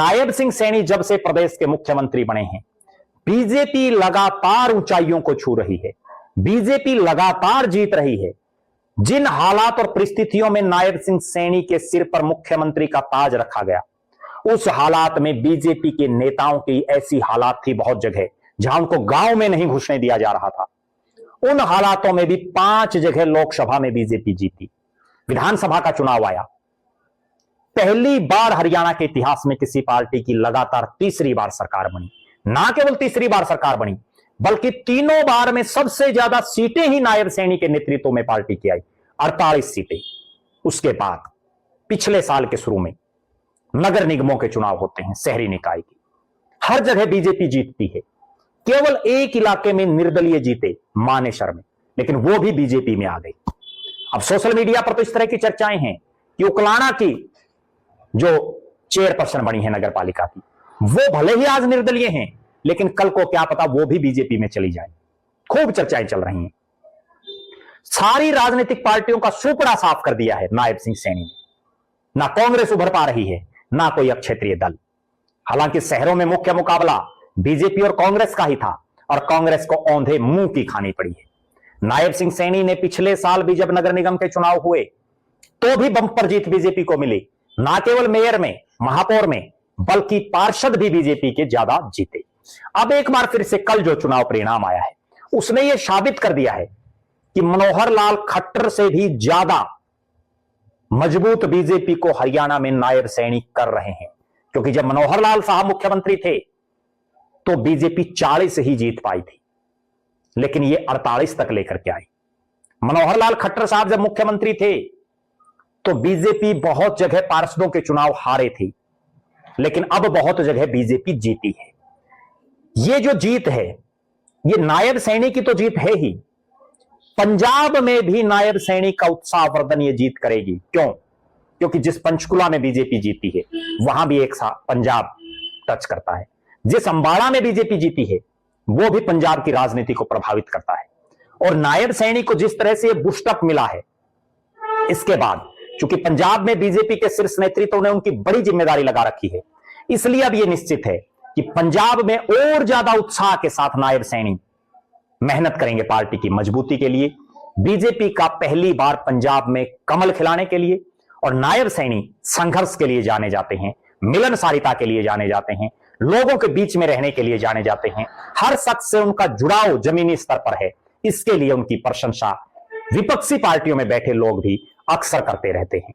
नायब सिंह सैनी जब से प्रदेश के मुख्यमंत्री बने हैं, बीजेपी लगातार ऊंचाइयों को छू रही है, बीजेपी लगातार जीत रही है। जिन हालात और परिस्थितियों में नायब सिंह सैनी के सिर पर मुख्यमंत्री का ताज रखा गया, उस हालात में बीजेपी के नेताओं की ऐसी हालात थी बहुत जगह जहां उनको गांव में नहीं घुसने दिया जा रहा था। उन हालातों में भी 5 जगह लोकसभा में बीजेपी जीती। विधानसभा का चुनाव आया, पहली बार हरियाणा के इतिहास में किसी पार्टी की लगातार तीसरी बार सरकार बनी। ना केवल तीसरी बार सरकार बनी, बल्कि तीनों बार में सबसे ज्यादा सीटें ही नायब सैनी के नेतृत्व में पार्टी की आई, 48 सीटें। उसके बाद पिछले साल के शुरू में नगर निगमों के चुनाव होते हैं, शहरी निकाय की, हर जगह बीजेपी जीतती है। केवल एक इलाके में निर्दलीय जीते, मानेसर में, लेकिन वो भी बीजेपी में आ गई। अब सोशल मीडिया पर तो इस तरह की चर्चाएं हैं कि उकलाना की जो चेयरपर्सन बनी है नगर पालिका की, वो भले ही आज निर्दलीय हैं, लेकिन कल को क्या पता वो भी बीजेपी में चली जाए। खूब चर्चाएं चल रही हैं। सारी राजनीतिक पार्टियों का सुपड़ा साफ कर दिया है नायब सिंह सैनी ने। ना कांग्रेस उभर पा रही है, ना कोई अब क्षेत्रीय दल। हालांकि शहरों में मुख्य मुकाबला बीजेपी और कांग्रेस का ही था, और कांग्रेस को औंधे मुंह की खानी पड़ी है। नायब सिंह सैनी ने पिछले साल भी जब नगर निगम के चुनाव हुए तो भी बंपर जीत बीजेपी को मिली। ना केवल मेयर में, महापौर में, बल्कि पार्षद भी बीजेपी के ज्यादा जीते। अब एक बार फिर से कल जो चुनाव परिणाम आया है, उसने यह साबित कर दिया है कि मनोहर लाल खट्टर से भी ज्यादा मजबूत बीजेपी को हरियाणा में नायब सैनी कर रहे हैं। क्योंकि जब मनोहर लाल साहब मुख्यमंत्री थे तो बीजेपी 40 ही जीत पाई थी, लेकिन ये 48 तक लेकर के आई। मनोहर लाल खट्टर साहब जब मुख्यमंत्री थे तो बीजेपी बहुत जगह पार्षदों के चुनाव हारे थी, लेकिन अब बहुत जगह बीजेपी जीती है। ये जो जीत है, ये नायब सैनी की तो जीत है ही, पंजाब में भी नायब सैनी का उत्साहवर्धन ये जीत करेगी। क्यों? क्योंकि जिस पंचकुला में बीजेपी जीती है, वहां भी एक पंजाब टच करता है। जिस अंबाला में बीजेपी जीती है, वो भी पंजाब की राजनीति को प्रभावित करता है। और नायब सैनी को जिस तरह से बुस्टअप मिला है, इसके बाद चूंकि पंजाब में बीजेपी के शीर्ष नेतृत्व ने उनकी बड़ी जिम्मेदारी लगा रखी है, इसलिए अब यह निश्चित है कि पंजाब में और ज्यादा उत्साह के साथ नायब सैनी मेहनत करेंगे पार्टी की मजबूती के लिए। बीजेपी का पहली बार पंजाब में कमल खिलाने के लिए, और नायब सैनी संघर्ष के लिए जाने जाते हैं, मिलनसारिता के लिए जाने जाते हैं, लोगों के बीच में रहने के लिए जाने जाते हैं। हर शख्स से उनका जुड़ाव जमीनी स्तर पर है। इसके लिए उनकी प्रशंसा विपक्षी पार्टियों में बैठे लोग भी अक्सर करते रहते हैं।